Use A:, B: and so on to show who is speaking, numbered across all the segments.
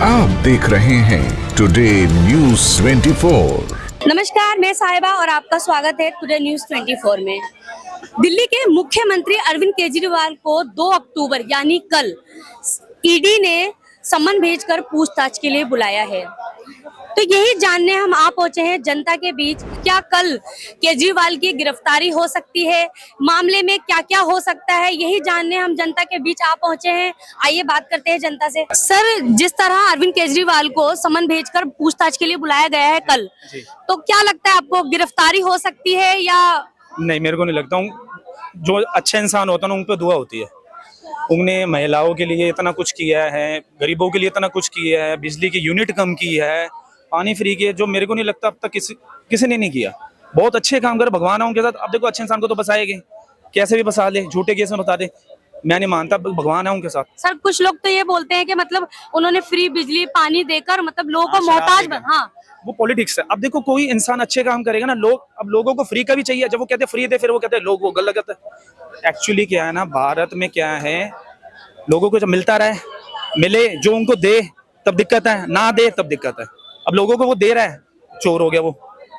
A: आप देख रहे हैं टुडे न्यूज़ 24।
B: नमस्कार, मैं साहिबा और आपका स्वागत है टुडे न्यूज़ 24 में। दिल्ली के मुख्यमंत्री अरविंद केजरीवाल को 2 अक्टूबर यानी कल ईडी ने सम्मन भेजकर पूछताछ के लिए बुलाया है। तो यही जानने हम आ पहुंचे हैं जनता के बीच, क्या कल केजरीवाल की गिरफ्तारी हो सकती है, मामले में क्या क्या हो सकता है, यही जानने हम जनता के बीच आ पहुंचे हैं। आइए बात करते हैं जनता से। सर, जिस तरह अरविंद केजरीवाल को सम्मन भेजकर पूछताछ के लिए बुलाया गया है कल, तो क्या लगता है आपको, गिरफ्तारी हो सकती है या
C: नहीं? मेरे को नहीं लगता। जो अच्छे इंसान होता है ना, उन पे दुआ होती है। उनने महिलाओं के लिए इतना कुछ किया है, गरीबों के लिए इतना कुछ किया है, बिजली की यूनिट कम की है, पानी फ्री किया, जो मेरे को नहीं लगता अब तक किसी ने नहीं किया। बहुत अच्छे काम कर, भगवान है उनके साथ। अब देखो, अच्छे इंसान को तो फंसाएंगे, कैसे भी फंसा ले, झूठे केस में बता दे। मैं नहीं मानता, भगवान है उनके साथ।
B: सर, कुछ लोग तो ये बोलते हैं कि मतलब उन्होंने फ्री बिजली पानी देकर मतलब लोगों को मोहताज
C: वो पॉलिटिक्स है। अब देखो, कोई इंसान अच्छे काम करेगा ना, अब लोगों को फ्री का भी चाहिए। जब वो कहते हैं फ्री दे, फिर वो कहते हैं लोग वो गलत है। एक्चुअली क्या है ना, भारत में क्या है, लोगों को जब मिलता रहे, मिले, जो उनको दे तब दिक्कत है, ना दे तब दिक्कत है। अब लोगों को वो दे रहा है, चोर हो गया, वो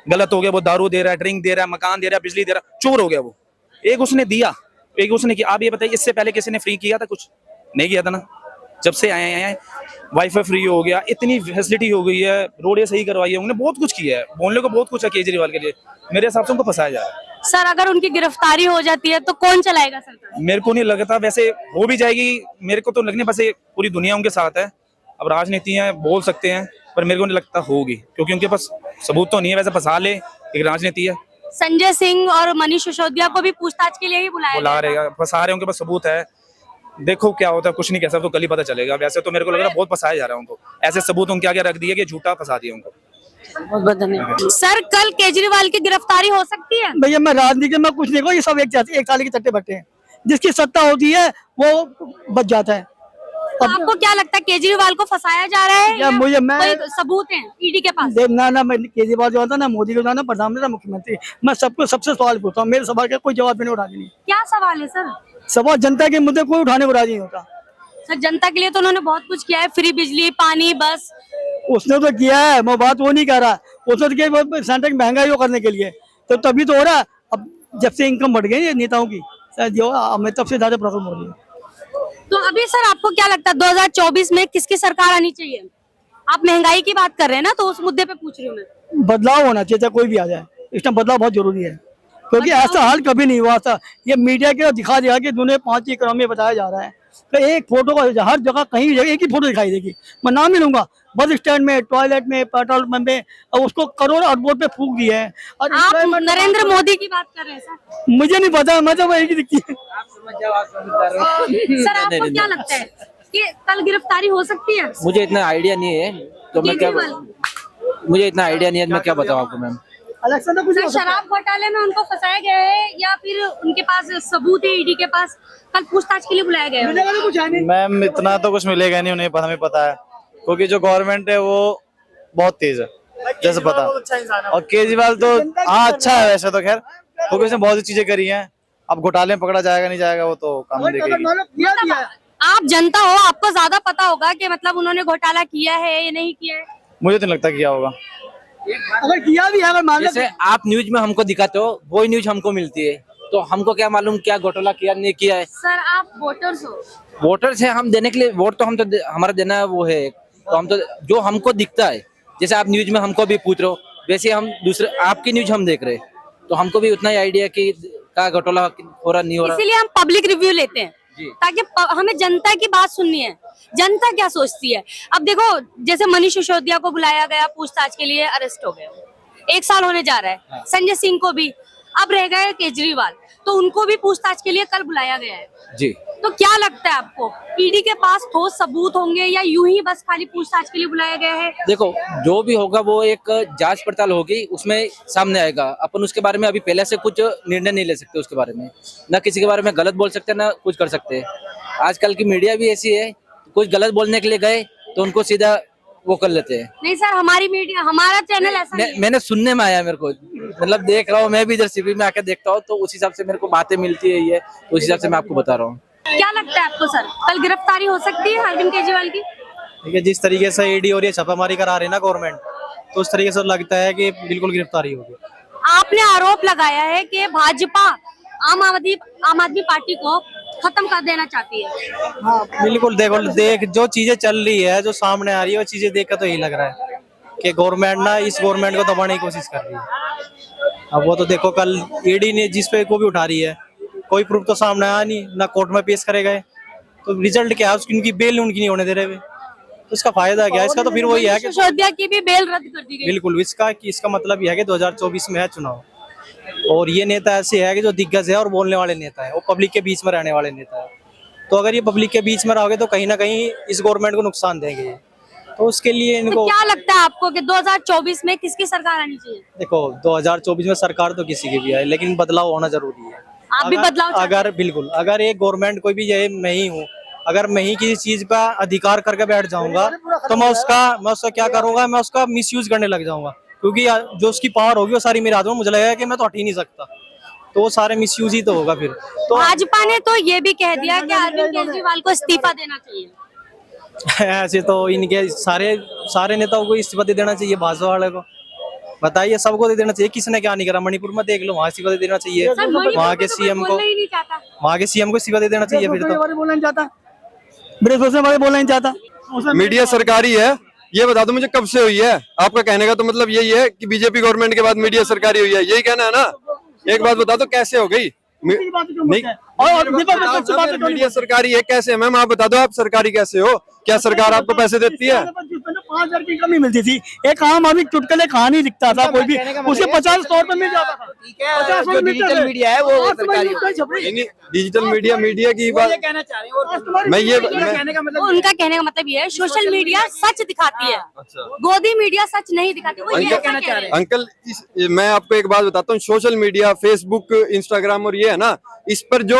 C: गलत हो गया। वो दारू दे रहा है, ड्रिंक दे रहा है, मकान दे रहा है, बिजली दे रहा है, चोर हो गया वो। एक उसने दिया, एक उसने किया। आप ये बताइए, इससे पहले किसी ने फ्री किया था? कुछ नहीं किया था ना। जब से आए वाईफाई फ्री हो गया, इतनी फैसिलिटी हो गई है, रोडें सही करवाई है, उन्होंने बहुत कुछ किया है। बोलने को बहुत कुछ है केजरीवाल के लिए। मेरे हिसाब से उनको फंसाया जा रहा है।
B: सर, अगर उनकी गिरफ्तारी हो जाती है तो कौन चलाएगा सरकार?
C: मेरे को नहीं लगता। वैसे हो भी जाएगी, मेरे को तो लगने, बस पूरी दुनिया उनके साथ है। अब राजनीति है, बोल सकते हैं, पर मेरे को नहीं लगता होगी, क्योंकि उनके पास सबूत तो नहीं है। वैसे फंसा ले, एक राजनीति है।
B: संजय सिंह और मनीष सिसोदिया को भी पूछताछ के लिए ही बुला
C: रहेगा, फंसा रहे, उनके पास सबूत है। देखो क्या होता है, कुछ नहीं कह सकते, तो कल ही पता चलेगा। वैसे तो मेरे को लग रहा है बहुत फंसाया जा रहा है उनको। ऐसे सबूत उनके आगे रख दिए कि झूठा फंसा दिया उनको।
B: बहुत बहुत धन्यवाद। सर, कल केजरीवाल की गिरफ्तारी हो सकती है?
D: भैया, मैं राजनीति में कुछ नहीं कहूँ, ये सब एक साल के चट्टे बट्टे हैं। जिसकी सत्ता होती है वो बच जाता है।
B: तो आपको क्या लगता है, केजरीवाल को फंसाया जा रहा है या
D: मुझे
B: कोई सबूत है ईडी के पास?
D: ना मैं केजरीवाल जो था ना, मोदी जो था ना, प्रधानमंत्री, मुख्यमंत्री, मैं सबको सबसे सवाल पूछता हूँ। मेरे सवाल का कोई जवाब भी नहीं उठाने नहीं।
B: क्या सवाल है सर?
D: सवाल जनता के मुद्दे कोई उठाने को राजी नहीं होता।
B: सर, जनता के लिए तो उन्होंने बहुत कुछ किया है, फ्री बिजली पानी, बस।
D: उसने तो किया है, मैं बात वो नहीं कह रहा। उसने तो किया सेंटर की महंगाई करने के लिए, तो तभी तो हो रहा। अब जब से इनकम बढ़ गई है नेताओं की, जो हमें तब से ज्यादा प्रॉब्लम हो रही है।
B: तो अभी सर, आपको क्या लगता है 2024 में किसकी सरकार आनी चाहिए? आप महंगाई की बात कर रहे हैं ना, तो उस मुद्दे पे पूछ रही हूँ मैं।
D: बदलाव होना चाहिए, चाहे कोई भी आ जाए। इस टाइम बदलाव बहुत जरूरी है, क्योंकि ऐसा हाल कभी नहीं हुआ था। ये मीडिया के दिखा दिया कि दुनिया 5 इकोनॉमी बताया जा रहा है। तो एक फोटो का हर जगह कहीं भी एक ही फोटो दिखाई देगी। मैं नाम ही लूंगा, बस स्टैंड में, टॉयलेट में, पेट्रोल पंप में, और उसको करोड़ अरबों पे फूक दिए हैं। और
B: आप नरेंद्र मोदी की बात कर रहे हैं सर?
D: मुझे नहीं पता, मैं तो वही दिखती है।
B: सर, आपको क्या लगता है कि कल गिरफ्तारी हो सकती है?
E: मुझे इतना आइडिया नहीं है, तो मैं क्या बताऊं आपको मैम।
B: सर, शराब घोटाले में उनको फंसाया गया है या फिर उनके पास सबूत है ईडी के पास? कल पूछताछ के लिए बुलाया गया है।
F: मैम, इतना तो कुछ मिलेगा नहीं, उन्हें हमें पता है, क्योंकि जो गवर्नमेंट है वो बहुत तेज है, जैसे पता। और केजरीवाल तो हाँ अच्छा है वैसे तो, खैर, क्योंकि उसने बहुत सी चीजें करी हैं। अब घोटाले में पकड़ा जाएगा नहीं जाएगा, वो तो काम देखेगी।
B: आप जनता हो, आपको ज्यादा पता होगा कि मतलब उन्होंने घोटाला किया है या नहीं किया है।
F: मुझे तो नहीं लगता किया होगा।
D: अगर किया भी है, अगर मान लो,
E: जैसे आप न्यूज में हमको दिखाते हो, वही न्यूज हमको मिलती है, तो हमको क्या मालूम क्या घोटाला किया नहीं किया है।
B: सर, आप वोटर्स हो।
E: वोटर्स है, हम देने के लिए वोट तो हम तो हमारा देना है वो है, तो हम तो जो हमको दिखता है, जैसे आप न्यूज में हमको भी पूछ रहे हो, वैसे हम दूसरे आपकी न्यूज हम देख रहे हैं, तो हमको भी उतना ही आइडिया कि क्या घोटाला हो रहा नहीं हो रहा।
B: इसीलिए हम पब्लिक रिव्यू लेते हैं, ताकि हमें जनता की बात सुननी है, जनता क्या सोचती है। अब देखो, जैसे मनीष सिसोदिया को बुलाया गया पूछताछ के लिए, अरेस्ट हो गए, 1 साल होने जा रहा है। संजय सिंह को भी, अब रह गए केजरीवाल, तो उनको भी पूछताछ के लिए कल बुलाया गया है
E: जी।
B: तो क्या लगता है आपको, ईडी के पास ठोस सबूत होंगे या यूं ही बस खाली पूछताछ के लिए बुलाया गया है?
E: देखो, जो भी होगा वो एक जांच पड़ताल होगी, उसमें सामने आएगा। अपन उसके बारे में अभी पहले से कुछ निर्णय नहीं ले सकते उसके बारे में, ना किसी के बारे में गलत बोल सकते, ना कुछ कर सकते। आजकल की मीडिया भी ऐसी है, कुछ गलत बोलने के लिए गए तो उनको सीधा वो कर लेते हैं।
B: नहीं सर, हमारी मीडिया, हमारा चैनल ऐसा नहीं है।
E: मैंने सुनने में आया, मेरे को मतलब देख रहा हूँ, मैं भी इधर सीपी में आकर देखता हूँ, तो उस हिसाब से मेरे को बातें मिलती है, ये तो उस हिसाब से मैं आपको बता रहा हूँ।
B: क्या लगता है आपको सर, कल गिरफ्तारी हो सकती है अरविंद केजरीवाल की?
F: ठीक है, जिस तरीके से ईडी और ये छापामारी करा रही है ना गवर्नमेंट, तो उस तरीके से लगता है कि बिल्कुल गिरफ्तारी होगी।
B: आपने आरोप लगाया है कि भाजपा आम आदमी पार्टी को खत्म कर देना चाहती है।
F: हाँ बिल्कुल, देख जो चीजें चल रही है, जो सामने आ रही है, वो चीजें देख कर तो यही लग रहा है कि गवर्नमेंट ना इस गवर्नमेंट को दबाने की कोशिश कर रही है। अब वो तो देखो, कल ईडी ने जिस पे को भी उठा रही है, कोई प्रूफ तो सामने आया नहीं, ना कोर्ट में पेश करे गए, तो रिजल्ट क्या है उसकी, उनकी बेल उनकी नहीं होने दे रहे वे, तो इसका फायदा क्या है? इसका तो फिर वही है कि
B: सिसोदिया की भी बेल रद्द कर दी गई।
F: बिल्कुल, इसका मतलब यह है कि 2024 में है चुनाव, और ये नेता ऐसे है कि जो दिग्गज है और बोलने वाले नेता है, वो पब्लिक के बीच में रहने वाले नेता है। तो अगर ये पब्लिक के बीच में रहोगे तो कहीं ना कहीं इस गवर्नमेंट को नुकसान देंगे, तो उसके लिए इनको
B: तो क्या लगता है आपको कि 2024 में किसकी सरकार आनी चाहिए?
F: देखो 2024 में सरकार तो किसी की भी आए, लेकिन बदलाव होना जरूरी है।
B: आप भी बदलाव चाहते
F: अगर बिल्कुल, अगर एक गवर्नमेंट कोई भी, ये मैं ही हूँ, अगर मैं ही किसी चीज का अधिकार करके बैठ जाऊंगा तो मैं उसका क्या करूंगा, मैं उसका मिसयूज करने लग जाऊंगा, क्योंकि जो उसकी पावर होगी वो सारी मेरे हाथ में, मुझे लगेगा कि मैं तो हट ही नहीं सकता, तो वो सारे मिसयूज ही तो होगा फिर। तो
B: भाजपा ने तो ये भी कह दिया कि अरविंद केजरीवाल को इस्तीफा देना चाहिए।
F: ऐसे तो इनके सारे नेताओं को इस्तीफा दे देना चाहिए, भाजपा वाले को बताइए, सबको दे देना चाहिए। किसने क्या नहीं करा, मणिपुर में देख लो, वहाँ इस्तीफा दे देना चाहिए, वहाँ के सीएम को, इस्तीफा दे देना चाहिए। फिर तो
D: बोलना नहीं चाहता, बृहस्पति बारे बोलना नहीं चाहता।
G: मीडिया सरकारी है, ये बता दो मुझे कब से हुई है? आपका कहने का तो मतलब यही है कि बीजेपी गवर्नमेंट के बाद मीडिया सरकारी हुई है, यही कहना है ना? एक बात बता दो, कैसे हो गई? नहीं, मीडिया सरकारी है कैसे? मैम आप बता दो, आप सरकारी कैसे हो? क्या सरकार आपको पैसे देती है?
D: 5,000 की कमी मिलती थी, एक आम आदमी चुटकुले कहानी लिखता था कोई भी, उसे 50 रुपए मिल जाता था।
H: डिजिटल मीडिया है वो सरकारी।
G: डिजिटल मीडिया की बात मैं ये
B: उनका कहने का मतलब ये है, सोशल मीडिया सच दिखाती है, गोदी मीडिया सच नहीं दिखाती। वो ये कहना चाह रहे हैं।
G: अंकल मैं आपको एक बात बताता हूँ, सोशल मीडिया, फेसबुक, इंस्टाग्राम और ये है ना, इस पर जो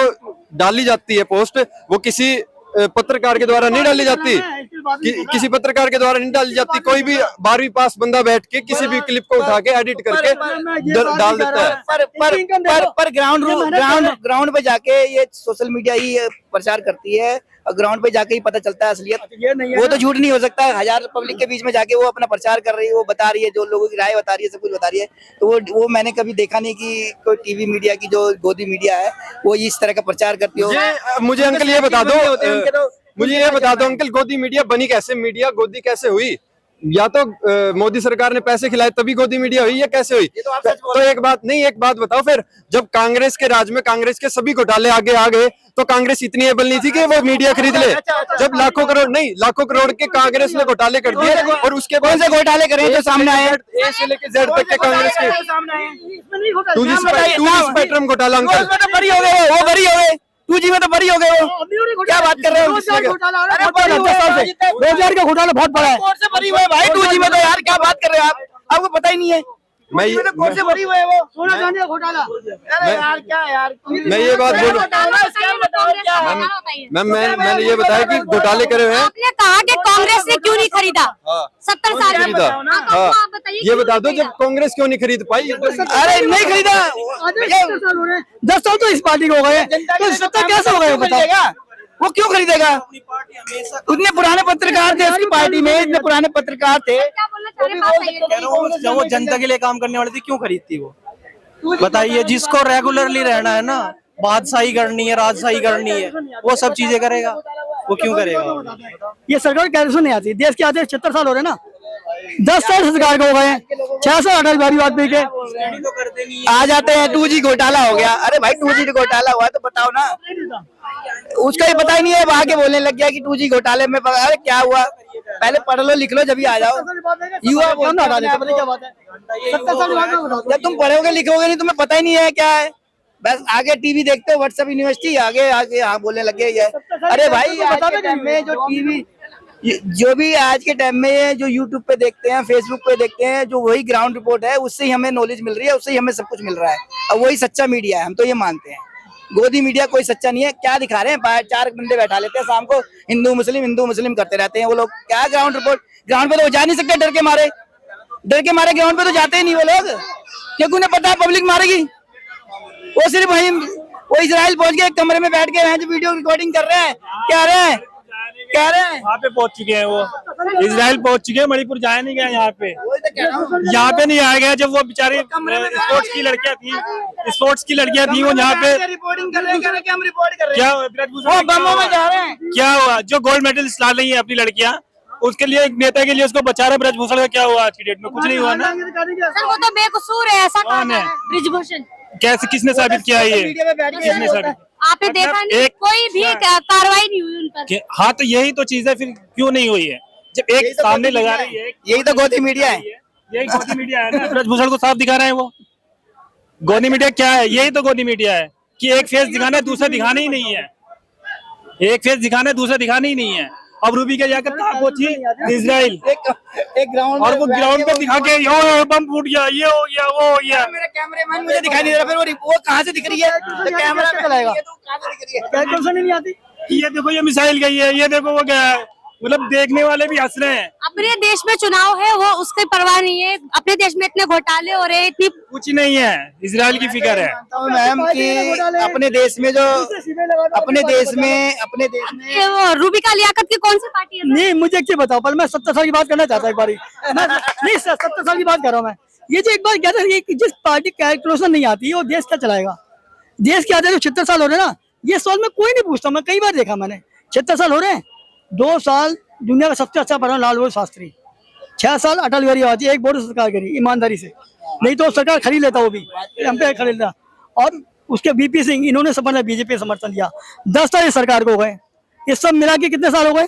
G: डाली जाती है पोस्ट, वो किसी पत्रकार के द्वारा नहीं डाली जाती, किसी पत्रकार के द्वारा नहीं डाली जाती। कोई भी 12वीं पास बंदा बैठ के किसी भी क्लिप को उठा के एडिट करके डाल देता है।
H: पर ग्राउंड पे जाके ये सोशल मीडिया ही प्रचार करती है, और ग्राउंड पे जाके ही पता चलता है असलियत। वो तो झूठ नहीं हो सकता, हजार पब्लिक के बीच में जाके वो अपना प्रचार कर रही है, वो बता रही है, जो लोगों की राय बता रही है, सब कुछ बता रही है। तो वो मैंने कभी देखा नहीं कि कोई टीवी मीडिया की जो गोदी मीडिया है वो इस तरह का प्रचार करती हो।
G: मुझे अंकल ये बता दो, अंकल गोदी मीडिया बनी कैसे? मीडिया गोदी कैसे हुई? या तो मोदी सरकार ने पैसे खिलाए तभी गोदी मीडिया हुई, या कैसे हुई? तो एक बात बताओ, फिर जब कांग्रेस के राज में कांग्रेस के सभी घोटाले आगे आ गए, तो कांग्रेस इतनी एबल नहीं थी कि वो मीडिया खरीद ले। जब लाखों करोड़ के कांग्रेस ने घोटाले कर दिए, और उसके बाद से घोटाले करे जो सामने आए, ए से लेके जेड तक के कांग्रेस के 2G स्पेक्ट्रम घोटाला, अंकल
H: वो बरी हो गए 2G में तो बरी हो गए वो। क्या बात कर रहे हो?
D: 2000 का घोटाला बहुत बड़ा है।
H: कोर्ट से बरी हुए भाई 2G में, तो यार क्या बात कर रहे हो आप? आपको पता ही नहीं है? कोर्ट से बरी हुए वो
D: सोना चांदी का घोटाला।
H: अरे यार क्या यार,
G: मैं ये बात बोलूं, मैंने ये बताया कि घोटाले करे हुए हैं।
B: आपने कहा कि कांग्रेस ने क्यों नहीं खरीदा 70 साल में?
G: खरीदा।
B: हाँ, आप बताइए
G: ये बता दो, जब कांग्रेस क्यों नहीं खरीद पाई?
H: अरे नहीं खरीदा,
D: 10 साल तो इस पार्टी को हो गए, तो 70 कैसे हो गए बताओ?
H: वो क्यों खरीदेगा? उतने पुराने पत्रकार थे उसकी पार्टी में, इतने पुराने पत्रकार थे।
B: क्या बोलना चाह रहे हैं? बात सही है।
F: वो जनता के लिए काम करने वाली थी, क्यों खरीदती वो? बताइए, जिसको रेगुलरली रहना है ना, बादशाही करनी है, राजशाही करनी है, वो सब चीजें करेगा, वो क्यों करेगा?
D: ये सरकार कैसे नहीं आती? देश के आते 76 साल हो रहे ना, 10 साल सरकार को हो गए, 6 साल अटल बिहारी वाजपेयी के
H: आ जाते हैं 2G घोटाला हो गया। अरे भाई 2G घोटाला हुआ तो बताओ ना, उसका ही पता ही नहीं है, वहां के बोलने लग गया कि 2G घोटाले में। अरे क्या हुआ? पहले पढ़ लो लिख लो जब आ जाओ। युवा जब तुम पढ़ोगे लिखोगे नहीं, तुम्हें पता ही नहीं है क्या है, बस आगे टीवी देखते हो, व्हाट्सएप यूनिवर्सिटी आगे हाँ बोलने लग गए। अरे भाई आज के टाइम में जो टीवी, जो भी आज के टाइम में जो यूट्यूब पे देखते हैं, फेसबुक पे देखते हैं, जो वही ग्राउंड रिपोर्ट है, उससे ही हमें नॉलेज मिल रही है, उससे ही हमें सब कुछ मिल रहा है, और वही सच्चा मीडिया है। हम तो ये मानते हैं, गोदी मीडिया कोई सच्चा नहीं है। क्या दिखा रहे हैं? बाहर 4 बंदे बैठा लेते हैं शाम को, हिंदू मुस्लिम करते रहते हैं वो लोग। क्या ग्राउंड रिपोर्ट? ग्राउंड पे तो वो जा नहीं सकते, डर के मारे ग्राउंड पे तो जाते ही नहीं वो लोग, क्योंकि उन्हें पता है पब्लिक मारेगी। वो सिर्फ वही, वो इजराइल पहुंच के एक कमरे में बैठ के जो वीडियो रिकॉर्डिंग कर रहे हैं, कह रहे हैं
F: वहाँ पे पहुंच चुके हैं वो।
C: इसराइल पहुंच चुके हैं, मणिपुर जाया नहीं गया यहाँ पे नहीं आया गया। जब वो बेचारे स्पोर्ट्स की लड़कियां थी वो यहाँ पे
H: रिपोर्टिंग कर रहे हैं कि हम रिपोर्ट कर रहे हैं।
C: क्या हुआ?
H: बमों में जा रहे हैं।
C: क्या हुआ? जो गोल्ड मेडल ला रही है अपनी लड़कियां, उसके लिए एक नेता के लिए उसको बचा रहे ब्रजभूषण का क्या हुआ? आज की डेट में कुछ नहीं हुआ ना।
B: सर वो तो बेकसूर है, ऐसा
C: कौन है?
B: ब्रिजभूषण।
C: कैसे, किसने साबित किया ये? किसने साबित?
B: आपने देखा नहीं, कोई भी कार्रवाई नहीं हुई उन पर।
C: हाँ तो यही तो चीज है, फिर क्यों नहीं हुई है? जब एक सामने लगा रही है,
H: यही तो गोदी मीडिया है।
C: यही गोदी मीडिया है ना। ब्रजभूषण को साफ दिखा रहे हैं वो। गोदी मीडिया क्या है? यही तो गोदी मीडिया है कि एक फेस दिखाना है, दूसरा दिखाना ही नहीं है। एक फेस दिखाना है, दूसरा दिखाना ही नहीं है। अब रूबी के जाकर कहाँ पहुंची? इसराइल।
H: एक ग्राउंड
C: और वो ग्राउंड पे दिखा के यो बम फूट गया, ये हो गया, वो हो गया।
H: मेरा कैमरामैन मुझे दिखाई नहीं दे रहा, फिर वो कहाँ से दिख रही है? तो कैमरा चलाएगा, कहाँ से दिख रही है?
D: नहीं आती।
C: ये देखो ये मिसाइल गई है, ये देखो वो गया है। मतलब देखने वाले भी हंस रहे हैं।
B: अपने देश में चुनाव है, वो उसकी परवाह नहीं है। अपने देश में इतने घोटाले हो रहे हैं, इतनी
C: कुछ नहीं है, इसराइल की फिक्र है।
H: मैम कि अपने देश में जो अपने देश में
B: ये वो रूबिका लियाकत की कौन सी पार्टी है?
D: नहीं, मुझे एक चीज बताओ, पर मैं 70 साल की बात करना चाहता हूँ एक बारी। नहीं, 70 साल की बात कर रहा हूँ मैं। ये जो एक बार कहता है कि जिस पार्टी कैलकुलेशन नहीं आती वो देश क्या चलाएगा? देश के आजादी 76 साल हो रहे हैं ना, ये सवाल में कोई नहीं पूछता। मैं कई बार देखा मैंने, 76 साल हो रहे हैं। 2 साल दुनिया का सबसे अच्छा प्रधान लाल बहादुर शास्त्री, 6 साल अटल बिहारी वाजपेयी, एक बोर्ड सरकार करी ईमानदारी से, नहीं तो सरकार खरीद लेता, वो भी हम पे खरीद लेता। और उसके बीपी सिंह, इन्होंने समर्थन, बीजेपी समर्थन दिया। 10 साल इस सरकार को हो गए। ये सब मिला के कितने साल हो गए?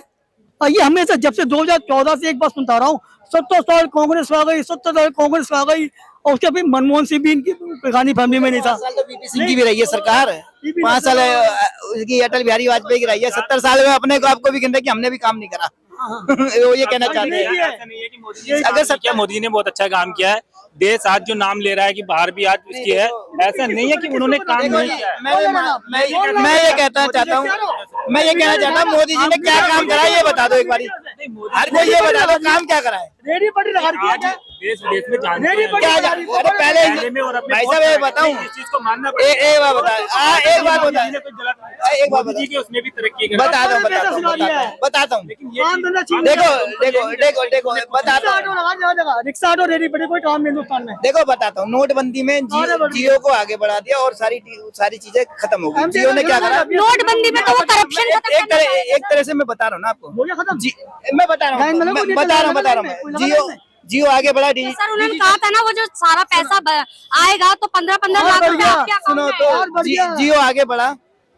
D: और ये हमेशा जब से 2014 से एक बार सुनता रहा हूँ, 70 साल कांग्रेस आ गई, 70 साल कांग्रेस आ गई। और उसके फिर मनमोहन सिंह भी इनकी गांधी फैमिली में नहीं था।
H: 5 साल तो बीपी सिंह की भी रही है सरकार, 5 साल उसकी अटल बिहारी वाजपेयी की रही है। 70 साल में अपने को आपको भी कहते हैं कि हमने भी काम नहीं करा। वो ये कहना चाहते हैं।
C: ऐसा नहीं है कि मोदी जी ने बहुत अच्छा काम किया है। देश आज जो नाम ले रहा है कि बाहर भी आज उसकी है, ऐसा नहीं है कि उन्होंने काम नहीं किया है।
H: मैं ये कहना चाहता हूँ मोदी जी ने क्या काम करा ये बता दो एक बारी। हर कोई ये बता दो काम क्या करा है।
C: आज देश विदेश में जानते हैं।
H: क्या अरे पहले भाई साहब ये बताऊं,
C: इस चीज को मानना
H: एक बार बता, एक बार
C: मोदी जी के उसमें भी तरक्की करी।
H: बताता हूँ बताता हूँ देखो बताता हूँ,
D: रिक्शा ऑटो रेडी पड़ी, कोई काम नहीं हिंदुस्तान में।
H: देखो बताता हूँ। नोटबंदी में जियो को आगे बढ़ा दिया और सारी चीजें खत्म हो गई। जियो ने क्या करा?
B: नोटबंदी में तो वो करप्शन
H: एक तरह से मैं बता रहा हूँ ना आपको, मैं बता रहा हूँ जियो आगे बढ़ा।
B: सर उन्होंने कहा था ना, वो जो सारा पैसा आएगा तो 15-15 लाख रुपए आपके
H: सुनो
B: अकाउंट में।
H: तो जियो आगे बढ़ा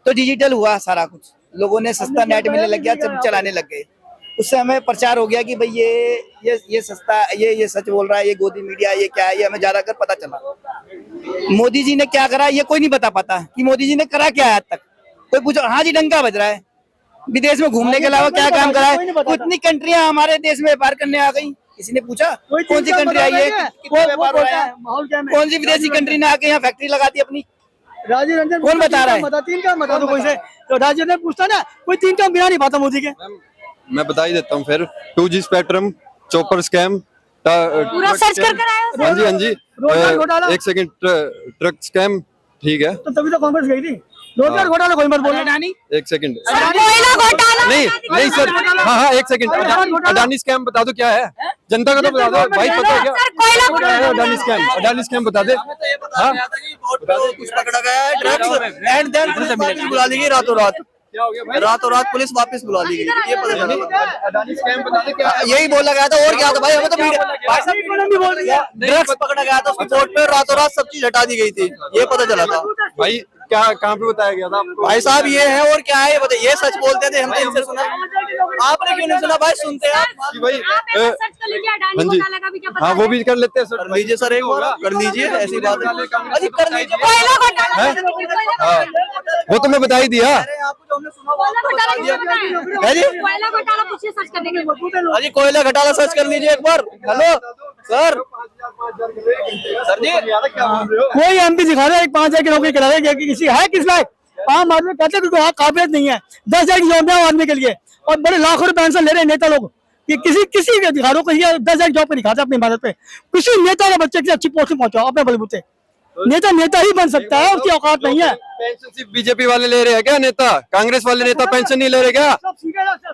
H: तो डिजिटल हुआ सारा कुछ, लोगों ने सस्ता नेट मिलने लग गया, चलाने लग गए। उससे हमें प्रचार हो गया कि भाई ये सस्ता, ये सच बोल रहा है, ये गोदी मीडिया, ये क्या है, ये हमें ज्यादा कर पता चला। मोदी जी ने क्या करा ये कोई नहीं बता पाता कि मोदी जी ने करा क्या है आज तक। कोई पूछो, हाँ जी डंका बज रहा है। विदेश में घूमने के अलावा क्या काम करा है? कितनी कंट्रियां हमारे देश में व्यापार करने आ गई, किसी ने पूछा? कौन सी कंट्री आई है, कितना व्यापार हो रहा है? कौन सी विदेशी कंट्री ने आके यहाँ फैक्ट्री लगा दी अपनी?
D: राजीव रंजन
H: कौन बता रहा है?
D: 3 काम बता दो कोई से। तो राजीव ने पूछता ना, कोई 3 काम बिना नहीं पाता मोदी के।
G: मैं बता ही देता हूँ फिर। 2G स्पेक्ट्रम, चॉपर स्कैम,
B: पूरा सर्च कर आया।
G: हाँ जी
D: रोजगार घोटाला,
G: एक सेकंड, ट्रक स्कैम, ठीक है।
D: तो तभी तो कांग्रेस गई थी। रोजगार घोटाला कोई मत बोलना।
G: एक सेकंड,
B: कोयला घोटाला
G: नहीं सर, हाँ एक सेकंड। अडानी स्कैम बता दो क्या है, जनता का तो बता दो भाई, पता है क्या?
B: कोयला घोटाला।
G: अडानी स्कैम बता दे। हाँ
H: कुछ पकड़ा गया है ड्रग्स एंड देन पुलिस बुला ली गई रातों रात। रातों रात पुलिस वापस बुला ली गई। ये पता चला
G: अडानी स्कैम बता दे क्या?
H: यही बोला गया था और क्या था भाई, हमें तो ड्रग्स पकड़ा गया था उसको कोर्ट में, रातों रात सब चीज हटा दी गई थी, ये पता चला था।
G: भाई क्या कहाँ पे बताया गया था आपको?
H: भाई साहब ये है और क्या है ये बताइए। ये सच बोलते थे, हम तो इनसे सुना, आपने क्यों नहीं सुना भाई? सुनते हैं आप
G: कि भाई
B: सर्च कर लीजिए अडानी
G: हाँ जी,
B: घोटाला का भी क्या पता
G: हाँ वो
B: है?
G: भी कर लेते हैं सर।
H: कर लीजिए सर, एक बार कर लीजिए, ऐसी बात है। अरे कर लीजिए।
B: कोयला घोटाला
G: हाँ वो तो मैं बता ही दिया।
B: कोयला घोटाला पूछिए सर्च करने के लिए।
H: अरे कोयला घोटाला सर्च कर लीजिए एक बार। हेलो सर, सर जी
D: कोई एमपी दिखा रहा है 5,000 की नौकरी करा रहा है, किसी है किस लायक? आम आदमी कहते हैं कि काबिलियत नहीं है। 10,000 की जॉब है आदमी के लिए, और बड़े लाखों रुपए पेंशन ले रहे हैं नेता लोग। ये किसी दिखा दो, 10,000 जॉब पे दिखाते अपनी भारत पे। किसी नेता के बच्चे की अच्छी पोस्ट में पहुंचाओ अपने बलबूते। नेता नेता ही बन सकता है, उसकी औकात नहीं है।
G: पेंशन सिर्फ बीजेपी वाले ले रहे हैं क्या? नेता कांग्रेस वाले नेता पेंशन नहीं ले रहे क्या?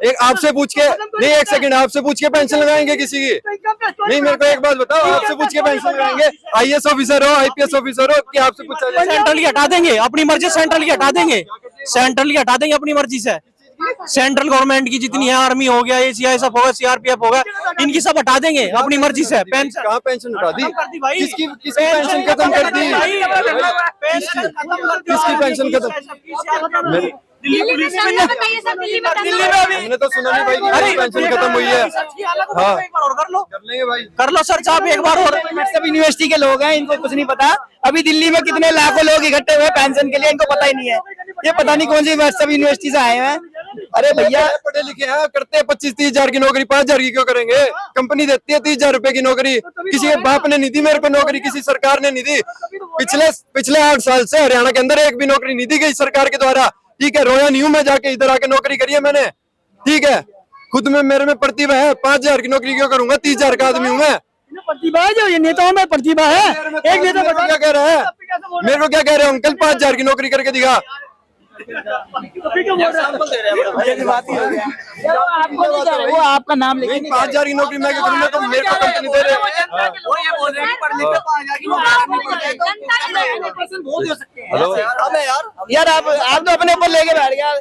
G: एक आपसे पूछ के नहीं, एक सेकंड, आपसे पूछ के पेंशन लगाएंगे किसी की? नहीं, मेरे को एक बात बताओ, आपसे पूछ के पेंशन लगाएंगे? आईएएस ऑफिसर हो, आईपीएस ऑफिसर हो, कि आपसे पूछा जाए?
I: सेंट्रल की हटा देंगे अपनी मर्जी, सेंट्रल की हटा देंगे, सेंट्रल की हटा देंगे अपनी मर्जी से। सेंट्रल गवर्नमेंट की जितनी है, आर्मी हो गया, एसीआईएसएफ होगा, सीआरपीएफ होगा, इनकी सब हटा देंगे अपनी मर्जी से। पेंशन
G: कहाँ पेंशन हटा दी? किसकी पेंशन खत्म कर दी? किसकी पेंशन खत्म?
B: दिल्ली में दंगा बताइए सर, दिल्ली में दंगा
G: हमने तो सुना नहीं भाई कि पेंशन खत्म हुई है। हाँ, कर लेंगे भाई,
I: कर लो सर आप एक बार और।
H: सब यूनिवर्सिटी के लोग हैं, इनको कुछ नहीं पता। अभी दिल्ली में कितने लाखों लोग इकट्ठे हुए पेंशन के लिए, इनको पता ही नहीं है। ये पता नहीं कौन सी सब यूनिवर्सिटी से आए हैं। अरे भैया
G: पढ़े लिखे हैं, करते हैं 25-30 हजार की नौकरी, 5 हजार की क्यों करेंगे? कंपनी देती है 30 हजार रुपए की नौकरी, किसी के बाप ने नहीं दी मेरे को नौकरी, किसी सरकार ने नहीं दी। पिछले 8 साल से हरियाणा के अंदर एक भी नौकरी नहीं दी गई सरकार के द्वारा। ठीक है, रोया नहीं हूं मैं, जाके इधर आके नौकरी करी है मैंने। ठीक है, खुद में मेरे में प्रतिभा है, 5 हजार की नौकरी क्यों करूंगा? 30 हजार का आदमी हूँ मैं।
D: प्रतिभा है, जो ये नेताओं में प्रतिभा है। एक नेता
G: मेरे को क्या कह रहा है? मेरे को क्या कह रहे हो अंकल? 5 हजार की नौकरी करके दिखा।
H: वो आपका नाम लेके
G: 5 हजार की नौकरी मैं क्यों करूंगा? तो मेरे को कंपनी दे रहे हैं। हेलो
H: यार आप तो अपने ऊपर लेके बैठ गया।